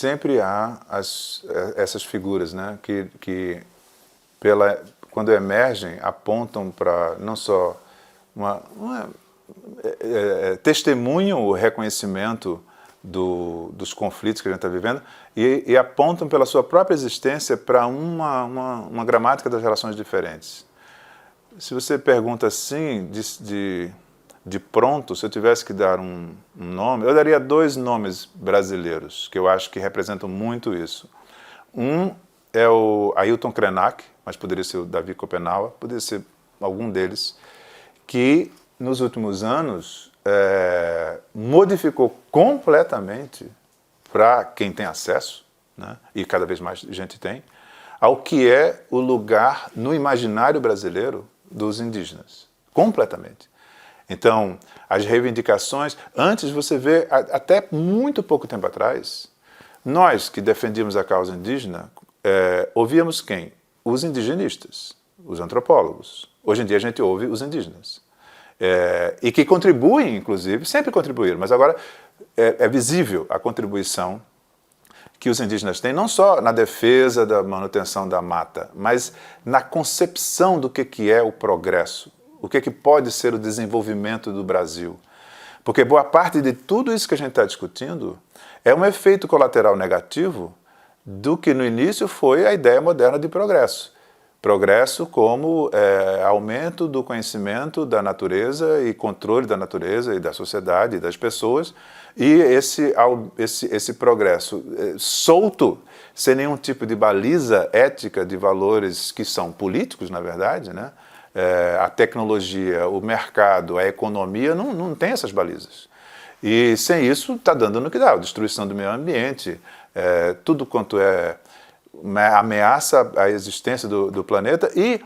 sempre há essas figuras, né, que quando emergem, apontam para não só testemunham o reconhecimento dos conflitos que a gente está vivendo e apontam pela sua própria existência para uma gramática das relações diferentes. Se você pergunta assim, de pronto, se eu tivesse que dar um nome, eu daria 2 nomes brasileiros, que eu acho que representam muito isso. Um é o Ailton Krenak, mas poderia ser o Davi Kopenawa, poderia ser algum deles, que nos últimos anos modificou completamente, para quem tem acesso, né, e cada vez mais gente tem, ao que é o lugar no imaginário brasileiro dos indígenas, completamente. Então, as reivindicações, antes você vê, até muito pouco tempo atrás, nós que defendíamos a causa indígena, ouvíamos quem? Os indigenistas, os antropólogos. Hoje em dia a gente ouve os indígenas. E que contribuem, inclusive, sempre contribuíram, mas agora é visível a contribuição que os indígenas têm, não só na defesa da manutenção da mata, mas na concepção do que é o progresso, o que pode ser o desenvolvimento do Brasil. Porque boa parte de tudo isso que a gente está discutindo é um efeito colateral negativo do que no início foi a ideia moderna de progresso. Progresso como aumento do conhecimento da natureza e controle da natureza e da sociedade e das pessoas, e esse progresso solto, sem nenhum tipo de baliza ética de valores que são políticos, na verdade, né? A tecnologia, o mercado, a economia não tem essas balizas. E sem isso está dando no que dá, a destruição do meio ambiente, tudo quanto ameaça a existência do planeta e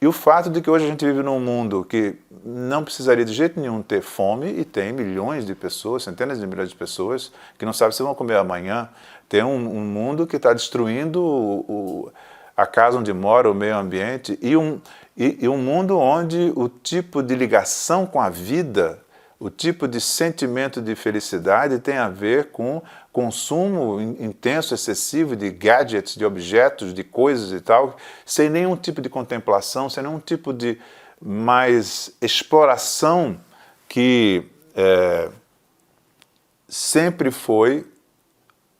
o fato de que hoje a gente vive num mundo que não precisaria de jeito nenhum ter fome e tem milhões de pessoas, centenas de milhões de pessoas que não sabem se vão comer amanhã. Tem um mundo que está destruindo a casa onde mora, o meio ambiente e um mundo onde o tipo de ligação com a vida, o tipo de sentimento de felicidade tem a ver com consumo intenso, excessivo de gadgets, de objetos, de coisas e tal, sem nenhum tipo de contemplação, sem nenhum tipo de mais exploração que sempre foi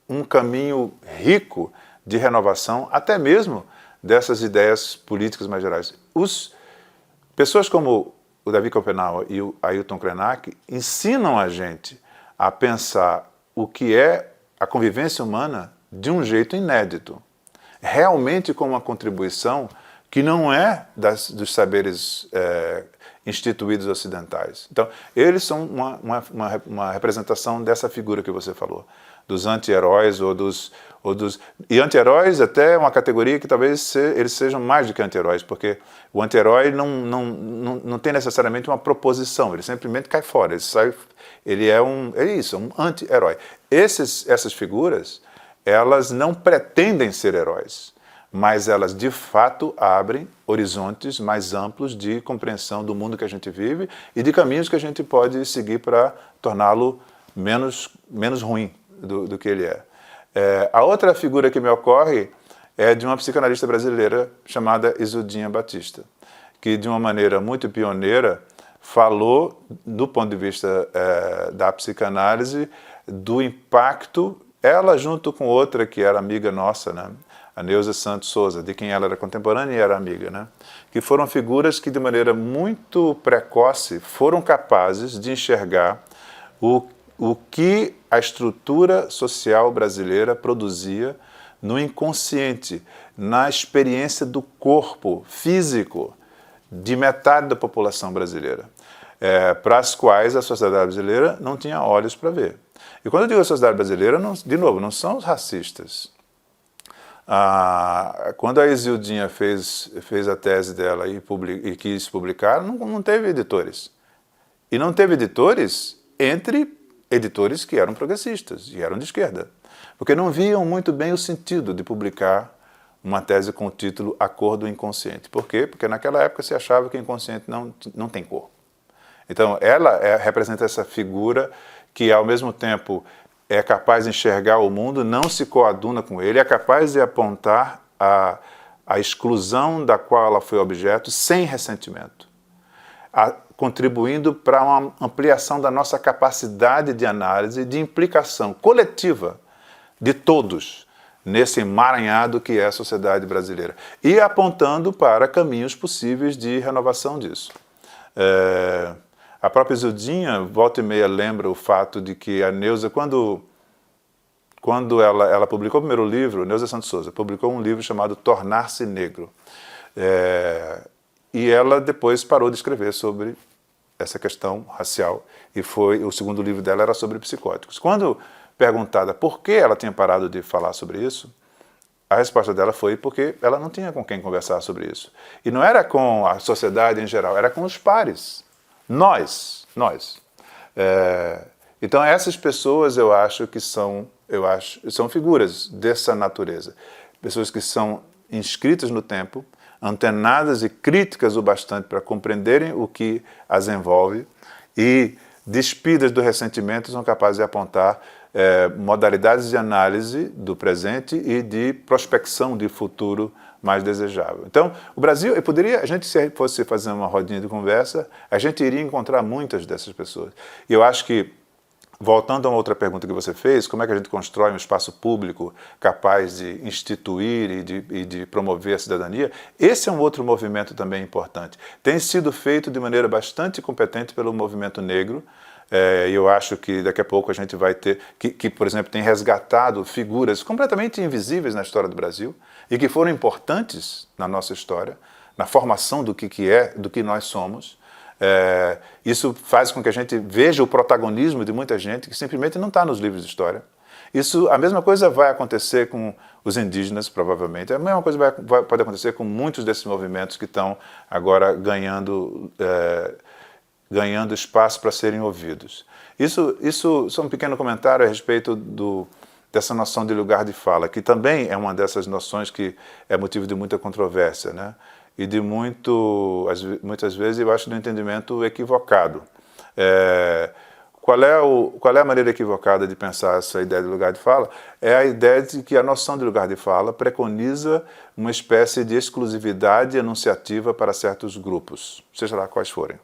um caminho rico de renovação, até mesmo dessas ideias políticas mais gerais. Pessoas como o Davi Kopenawa e o Ailton Krenak ensinam a gente a pensar o que é a convivência humana de um jeito inédito, realmente com uma contribuição que não é dos saberes instituídos ocidentais. Então, eles são uma representação dessa figura que você falou, dos anti-heróis e anti-heróis até uma categoria que talvez eles sejam mais do que anti-heróis, porque o anti-herói não tem necessariamente uma proposição, ele simplesmente cai fora, ele é um anti-herói. Essas figuras, elas não pretendem ser heróis, mas elas de fato abrem horizontes mais amplos de compreensão do mundo que a gente vive e de caminhos que a gente pode seguir para torná-lo menos ruim do que ele é. A outra figura que me ocorre é de uma psicanalista brasileira chamada Izildinha Batista, que de uma maneira muito pioneira falou, do ponto de vista da psicanálise, do impacto, ela junto com outra que era amiga nossa, né, a Neuza Santos Souza, de quem ela era contemporânea e era amiga, né, que foram figuras que de maneira muito precoce foram capazes de enxergar o que a estrutura social brasileira produzia no inconsciente, na experiência do corpo físico de metade da população brasileira, para as quais a sociedade brasileira não tinha olhos para ver. E quando eu digo a sociedade brasileira, de novo, não são os racistas. Quando a Izildinha fez a tese dela e quis publicar, não teve editores. E não teve editores entre editores que eram progressistas e eram de esquerda, porque não viam muito bem o sentido de publicar uma tese com o título A Cor do Inconsciente. Por quê? Porque naquela época se achava que o inconsciente não tem cor. Então ela representa essa figura que ao mesmo tempo é capaz de enxergar o mundo, não se coaduna com ele, é capaz de apontar a exclusão da qual ela foi objeto sem ressentimento, contribuindo para uma ampliação da nossa capacidade de análise, de implicação coletiva de todos nesse emaranhado que é a sociedade brasileira, e apontando para caminhos possíveis de renovação disso. A própria Isildinha, volta e meia, lembra o fato de que a Neuza, quando ela publicou o primeiro livro, Neuza Santos Souza, publicou um livro chamado Tornar-se Negro. E ela depois parou de escrever sobre essa questão racial. E o segundo livro dela era sobre psicóticos. Quando perguntada por que ela tinha parado de falar sobre isso, a resposta dela foi porque ela não tinha com quem conversar sobre isso. E não era com a sociedade em geral, era com os pares. Nós. Então essas pessoas eu acho que são figuras dessa natureza. Pessoas que são inscritas no tempo, antenadas e críticas o bastante para compreenderem o que as envolve e, despidas do ressentimento, são capazes de apontar modalidades de análise do presente e de prospecção de futuro mais desejável. Então, o Brasil, a gente, se fosse fazer uma rodinha de conversa, a gente iria encontrar muitas dessas pessoas. E eu acho que, voltando a uma outra pergunta que você fez, como é que a gente constrói um espaço público capaz de instituir e de promover a cidadania, esse é um outro movimento também importante. Tem sido feito de maneira bastante competente pelo movimento negro, e eu acho que daqui a pouco a gente vai ter, que, por exemplo, tem resgatado figuras completamente invisíveis na história do Brasil e que foram importantes na nossa história, na formação do que nós somos. Isso faz com que a gente veja o protagonismo de muita gente que simplesmente não está nos livros de história. A mesma coisa vai acontecer com os indígenas, provavelmente. A mesma coisa pode acontecer com muitos desses movimentos que estão agora ganhando espaço para serem ouvidos. Isso só um pequeno comentário a respeito dessa noção de lugar de fala, que também é uma dessas noções que é motivo de muita controvérsia, né? E de muitas vezes eu acho de um entendimento equivocado. Qual é a maneira equivocada de pensar essa ideia de lugar de fala? É a ideia de que a noção de lugar de fala preconiza uma espécie de exclusividade enunciativa para certos grupos, seja lá quais forem.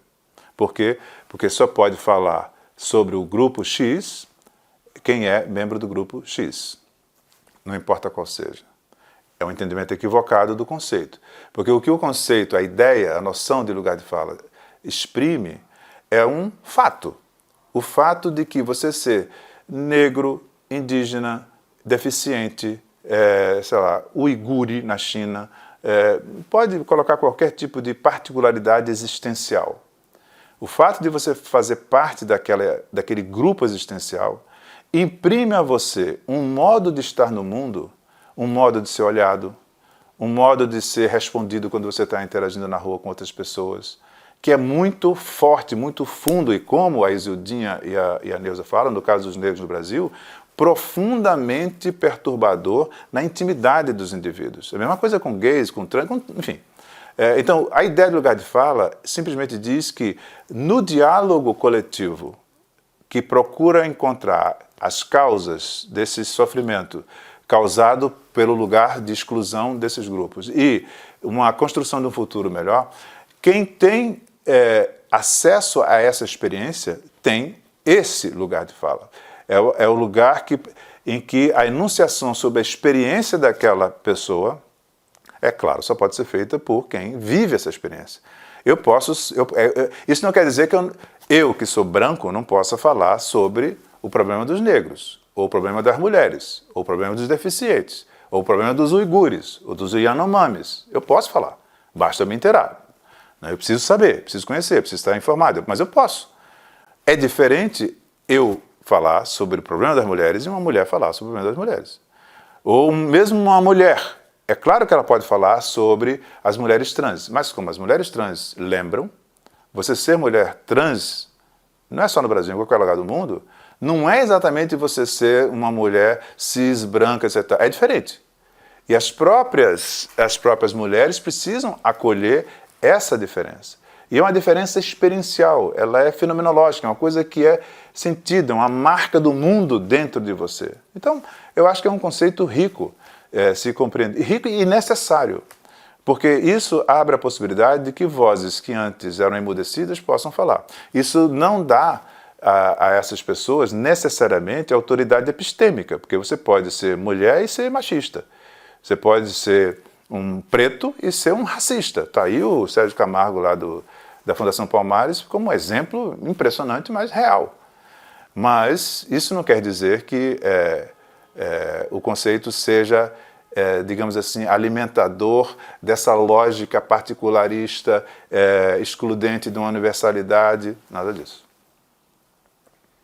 Por quê? Porque só pode falar sobre o grupo X quem é membro do grupo X, não importa qual seja. É um entendimento equivocado do conceito. Porque o que o conceito, a ideia, a noção de lugar de fala exprime é um fato. O fato de que você ser negro, indígena, deficiente, uigure na China, pode colocar qualquer tipo de particularidade existencial. O fato de você fazer parte daquele grupo existencial imprime a você um modo de estar no mundo, um modo de ser olhado, um modo de ser respondido quando você está interagindo na rua com outras pessoas, que é muito forte, muito fundo, e como a Isildinha e a Neuza falam, no caso dos negros no Brasil, profundamente perturbador na intimidade dos indivíduos. A mesma coisa com gays, com trans, enfim. Então, a ideia do lugar de fala simplesmente diz que no diálogo coletivo que procura encontrar as causas desse sofrimento causado pelo lugar de exclusão desses grupos e uma construção de um futuro melhor, quem tem acesso a essa experiência tem esse lugar de fala. É o lugar em que a enunciação sobre a experiência daquela pessoa, é claro, só pode ser feita por quem vive essa experiência. Isso não quer dizer que eu, que sou branco, não possa falar sobre o problema dos negros, ou o problema das mulheres, ou o problema dos deficientes, ou o problema dos uigures, ou dos Yanomamis. Eu posso falar, basta me inteirar. Eu preciso saber, preciso conhecer, preciso estar informado, mas eu posso. É diferente eu falar sobre o problema das mulheres e uma mulher falar sobre o problema das mulheres. Ou mesmo uma mulher. É claro que ela pode falar sobre as mulheres trans, mas como as mulheres trans lembram, você ser mulher trans, não é só no Brasil, em qualquer lugar do mundo, não é exatamente você ser uma mulher cis, branca, etc. É diferente. E as próprias mulheres precisam acolher essa diferença. E é uma diferença experiencial, ela é fenomenológica, é uma coisa que é sentida, uma marca do mundo dentro de você. Então, eu acho que é um conceito rico, se compreender, rico e necessário, porque isso abre a possibilidade de que vozes que antes eram emudecidas possam falar. Isso não dá a essas pessoas necessariamente autoridade epistêmica, porque você pode ser mulher e ser machista, você pode ser um preto e ser um racista. Está aí o Sérgio Camargo lá da Fundação Palmares como um exemplo impressionante, mas real. Mas isso não quer dizer que o conceito seja, digamos assim, alimentador dessa lógica particularista, excludente de uma universalidade, nada disso.